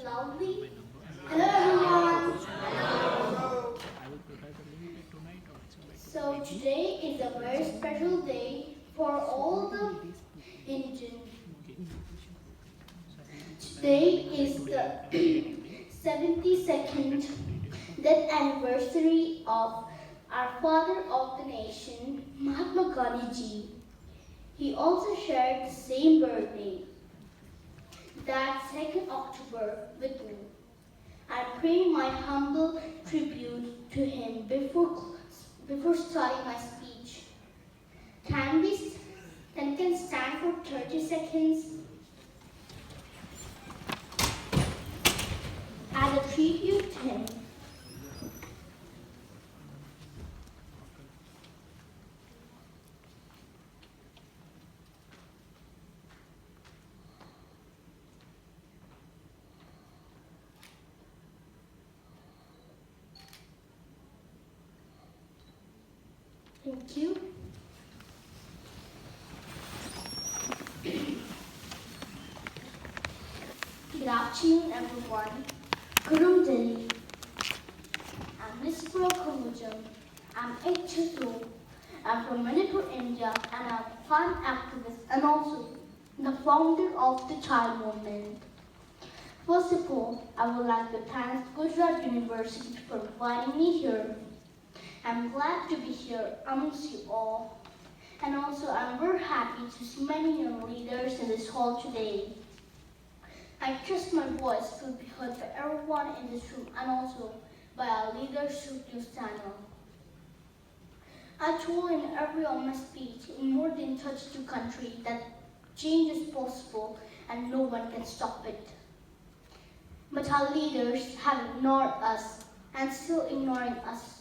loudly. Hello everyone. So today is a very special day for all the Indians. Today is the 72nd death anniversary of our father of the nation, Mahatma Gandhi. He also shared the same birthday, that 2nd October, with me. I pay my humble tribute to him before starting my speech. Can we stand for 30 seconds as a tribute to him? Thank you. Good afternoon, everyone. Guru Delhi. I'm Licypriya. I'm 8 years old. I'm from Manipur, India, and I'm a fun activist and also the founder of the Child Movement. First of all, I would like to thank Gujarat University for inviting me here. I'm glad to be here amongst you all. And also, I'm very happy to see many young leaders in this hall today. I trust my voice will be heard by everyone in this room and also by our leadership news channel. I told in every of my speech in more than 32 countries that change is possible and no one can stop it. But our leaders have ignored us and still ignoring us.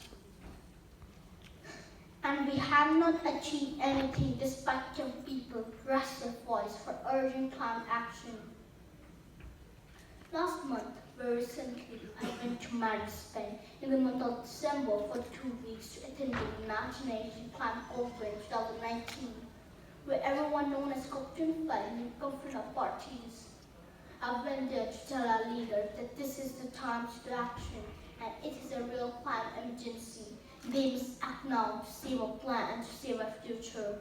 And we have not achieved anything despite young people raised their voice for urgent climate action. Last month, very recently, I went to Madrid, Spain in the month of December for 2 weeks to attend the United Nations Climate Conference 2019, where everyone known as COP25 in conference of parties. I went there to tell our leaders that this is the time to do action and it is a real climate emergency. They must act now to save our planet and to save our future.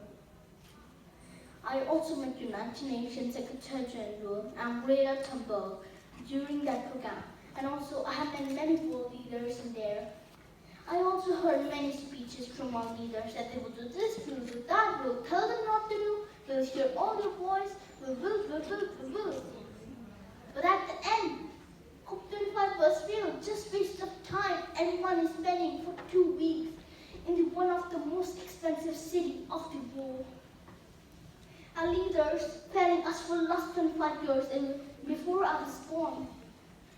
I also met United Nations Secretary General and Greta Thunberg during that program, and also I have met many world leaders in there. I also heard many speeches from our leaders that they will do this, we will do that, we will tell them not to do, we will hear all their voice, we will. But at the end, COP25 was real, just waste of time everyone is spending for 2 weeks in one of the most expensive cities of the world. Our leaders planning us for the last 25 years before I was born.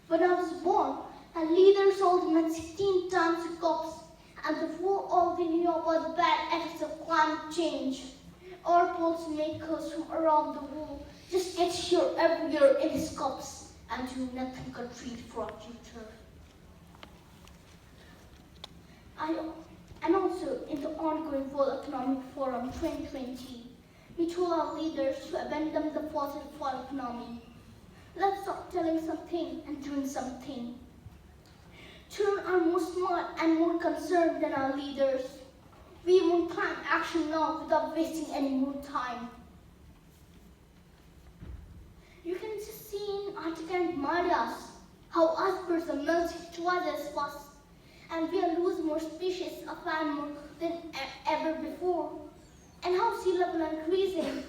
When I was born, our leaders organized 16 times the COPs, and before all we knew about the bad effects of climate change. Our policymakers from around the world just get here every year in these COPs and do nothing concrete for our future. And also, in the ongoing World Economic Forum 2020, we told our leaders to abandon the fossil fuel economy. Let's stop telling something and doing something. Children are more smart and more concerned than our leaders. We want climate action now without wasting any more time. You can just see in Arctic and Himalayas how icebergs are melting twice as fast, and we are losing more species of animals than ever before, and how sea level are increasing,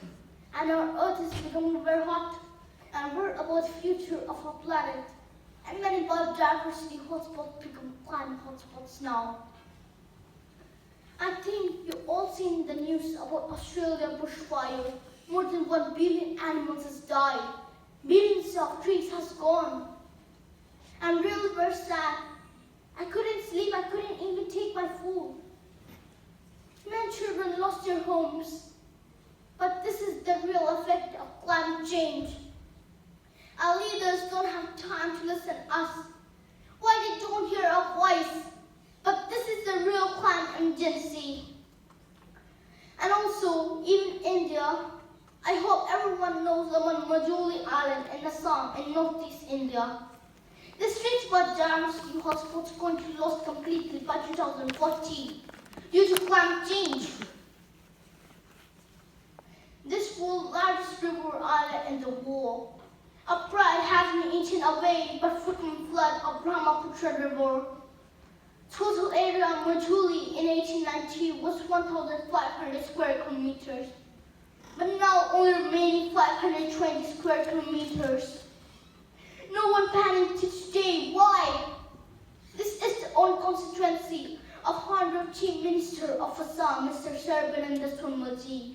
and our Earth is becoming very hot, and we're about the future of our planet, and many biodiversity hotspots become climate hotspots now. I think you've all seen the news about Australia bushfire. More than 1 billion animals has died. Billions of trees has gone. I'm really very sad. I couldn't sleep, I couldn't even take my food. Many children lost their homes. But this is the real effect of climate change. Our leaders don't have time to listen to us. Why they don't hear our voice? But this is the real climate emergency. And also, even India, I hope everyone knows about Majuli Island in Assam in northeast India. The streets were Gujarat University hospitals going to be lost completely by 2040 due to climate change. This world's largest river island in the world. Our pride has been eaten away by frequent flood of Brahmaputra River. Total area of Majuli in 1890 was 1,500 square kilometers, but now only remaining 520 square kilometers. No one panicked today. Why? This is the own constituency of Honorable Chief Minister of Assam, Mr. Sarbananda Sonmarji.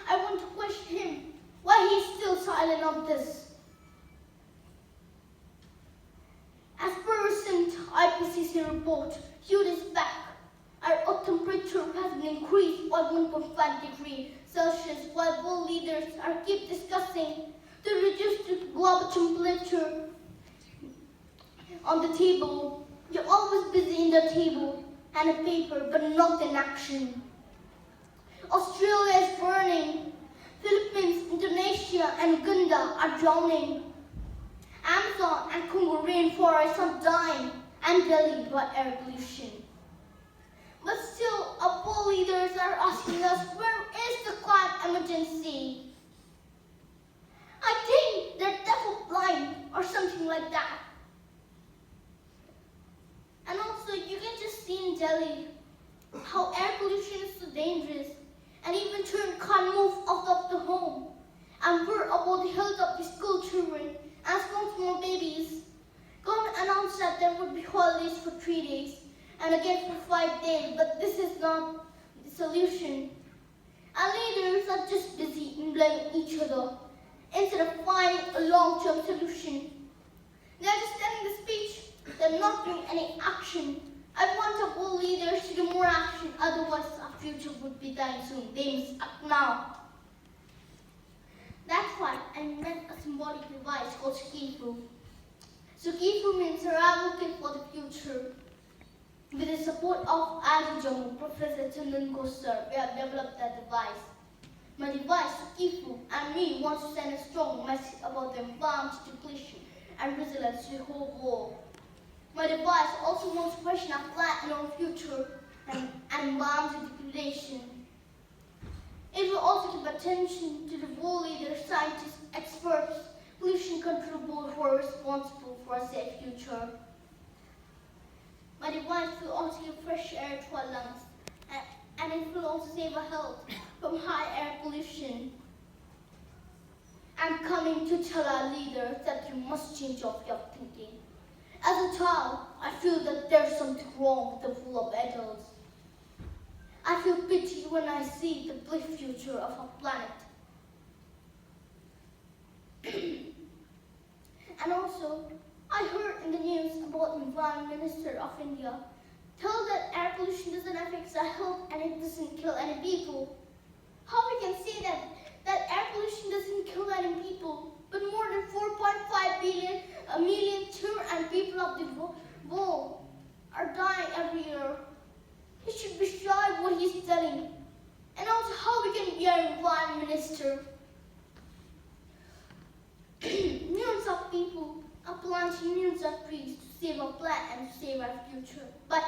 I want to question him why he is still silent on this. As per recent IPCC report, few days back, our earth temperature has been increased by 1.5 degrees Celsius, while world leaders are keep discussing to reduce the global temperature on the table. You're always busy in the table and a paper, but not in action. Australia is burning. Philippines, Indonesia, and Uganda are drowning. Amazon and Congo rainforests are dying, and Delhi by air pollution. But still, our world leaders are asking us, where is the climate emergency? I think they're deaf or blind or something like that. And also, you can just see in Delhi how air pollution is so dangerous, and even children can't move out of the home. And worried about the health of the school children and small babies. Government announced that there would be holidays for 3 days and again for 5 days, but this is not the solution. Our leaders are just busy in blaming each other instead of finding a long-term solution. They're just telling the speech, they're not doing any action. I want our world leaders to do more action, otherwise our future would be dying soon. They must act now. That's why I invent a symbolic device called Sukifu. Sukifu means advocate for the future. With the support of Ali Jammu, Professor Chandan Kosar, we have developed that device. My device, Sukifu, and me want to send a strong message about the environment depletion and resilience to the whole world. My device also wants to question our planet in our future and environmental degradation. It will also give attention to the world leaders, scientists, experts, pollution control board who are responsible for a safe future. My device will also give fresh air to our lungs, and it will also save our health from high air pollution. I'm coming to tell our leaders that you must change your thinking. As a child, I feel that there's something wrong with the world of adults. I feel pity when I see the bleak future of our planet. And also, I heard in the news about the Environment Minister of India tell that air pollution doesn't affect our health and it doesn't kill any people. How we can say that air pollution doesn't kill any people, but more than 4.5 million children and people of the world are dying every year. He should be sure what he's telling. And also how we can be our Environment Minister. Millions of people are planting millions of trees to save our planet and to save our future. But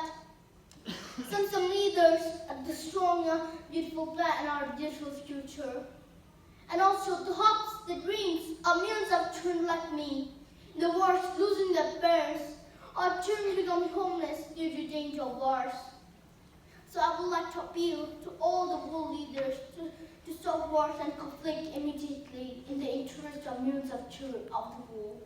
some leaders are destroying our beautiful planet and our beautiful future. And also the hopes, the dreams of millions of children like me. The wars losing their parents, or children becoming homeless due to danger of wars. So I would like to appeal to all the world leaders to stop wars and conflict immediately in the interest of millions of children of the world.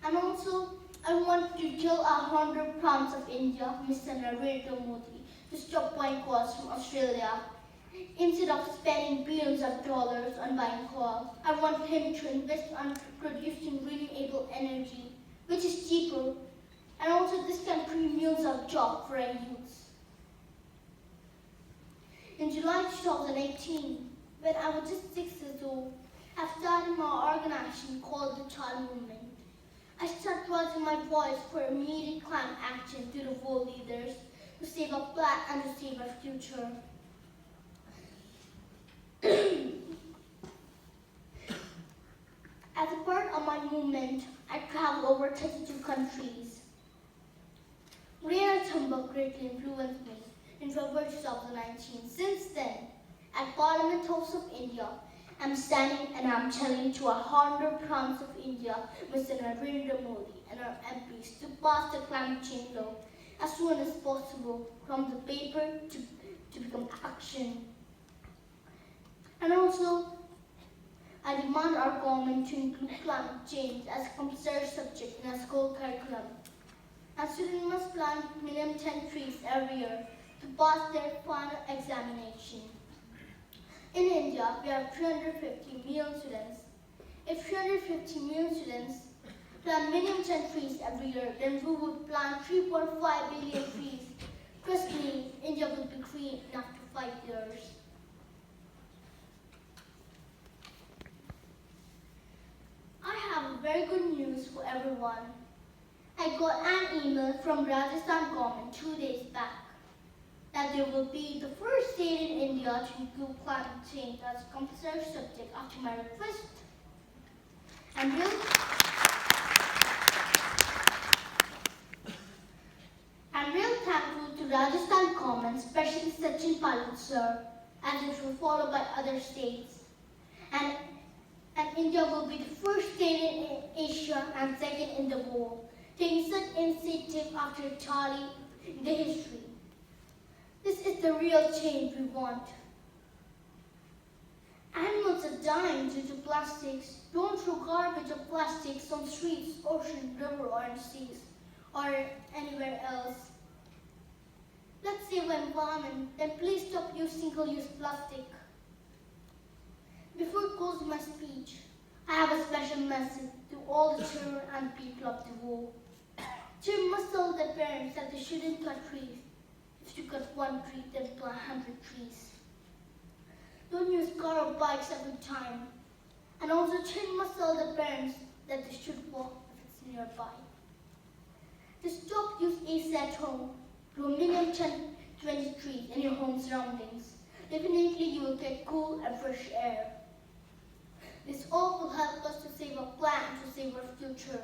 And also, I want to tell our Honorable Prime Minister of India, Mr. Narendra Modi, to stop buying coals from Australia. Instead of spending billions of dollars on buying coal, I want him to invest on producing renewable energy, which is cheaper, and also this can create millions of jobs for our youths. In July 2018, when I was just 6 years old, I started my organization called the Child Movement. I started raising my voice for immediate climate action to the world leaders to save our planet and to save our future. from my movement, I traveled over 32 countries. Greta Thunberg greatly influenced me in February 2019. Since then, at Parliament House of India, I'm standing and I'm challenging to our Honorable Prime Minister of India, Mr. Narendra Modi, and our MPs to pass the climate change law as soon as possible, from the paper to become action. And also, I demand our government to include climate change as a compulsory subject in our school curriculum. And students must plant minimum 10 trees every year to pass their final examination. In India, we have 350 million students. If 350 million students plant minimum 10 trees every year, then we would plant 3.5 billion trees. Trust me, India will be green in after 5 years. I have very good news for everyone. I got an email from Rajasthan government 2 days back that they will be the first state in India to include climate change as a compulsory subject after my request. I'm real thankful to Rajasthan government, especially Sachin Pilot sir, as it will follow by other states. And India will be the first state in Asia and second in the world, taking such initiative after Italy in the history. This is the real change we want. Animals are dying due to plastics. Don't throw garbage or plastics on streets, ocean, river, or in seas, or anywhere else. Let's save the environment, then please stop using single-use plastic. Before I close my speech, I have a special message to all the children and people of the world. Children must tell their parents that they shouldn't cut trees. If you cut one tree, then plant 100 trees. Don't use car or bikes every time. And also, children must tell their parents that they should walk if it's nearby. To stop use AC at home, grow minimum 20 trees in your home surroundings. Definitely, you will get cool and fresh air. This all will help us to save our planet, to save our future.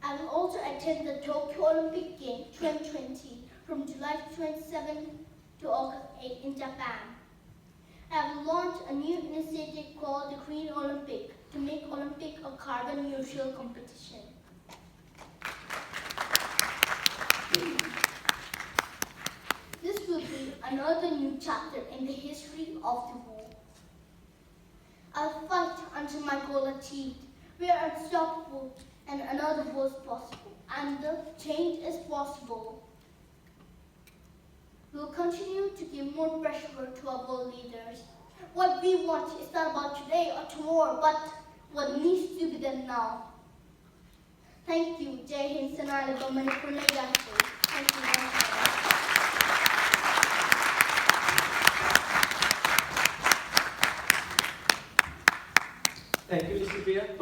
I will also attend the Tokyo Olympic Games 2020 from July 27 to August 8 in Japan. I will launch a new initiative called the Green Olympic to make Olympic a carbon neutral competition. This will be another new chapter in the history of the world. I'll fight until my goal achieved. We are unstoppable and another world is possible. And the change is possible. We'll continue to give more pressure to our world leaders. What we want is not about today or tomorrow, but what needs to be done now. Thank you. Jai Hind, Sanali Government for Thank you very much. Thank you, Licypriya.